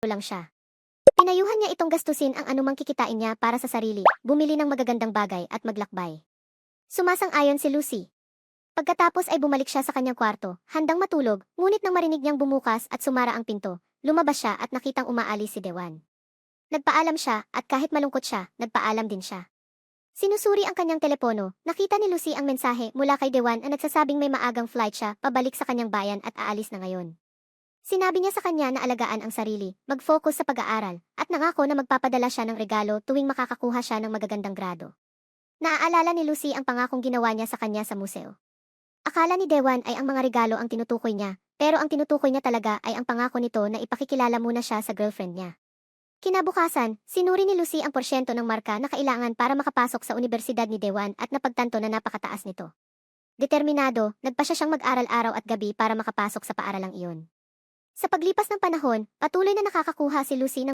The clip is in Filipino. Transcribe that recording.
lang siya. Pinayuhan niya itong gastusin ang anumang kikitain niya para sa sarili, bumili ng magagandang bagay at maglakbay. Sumasang-ayon si Lucy. Pagkatapos ay bumalik siya sa kanyang kwarto, handang matulog, ngunit nang marinig niyang bumukas at sumara ang pinto, lumabas siya at nakitang umaalis si Dewan. Nagpaalam siya at kahit malungkot siya, nagpaalam din siya. Sinusuri ang kanyang telepono, nakita ni Lucy ang mensahe mula kay Dewan na nagsasabing may maagang flight siya pabalik sa kanyang bayan at aalis na ngayon. Sinabi niya sa kanya na alagaan ang sarili, mag-focus sa pag-aaral, at nangako na magpapadala siya ng regalo tuwing makakakuha siya ng magagandang grado. Naaalala ni Lucy ang pangakong ginawa niya sa kanya sa museo. Akala ni Dewan ay ang mga regalo ang tinutukoy niya, pero ang tinutukoy niya talaga ay ang pangako nito na ipakikilala muna siya sa girlfriend niya. Kinabukasan, sinuri ni Lucy ang porsyento ng marka na kailangan para makapasok sa universidad ni Dewan at napagtanto na napakataas nito. Determinado, nagpa siya siyang mag-aral araw at gabi para makapasok sa paaralang iyon. Sa paglipas ng panahon, patuloy na nakakakuha si Lucy ng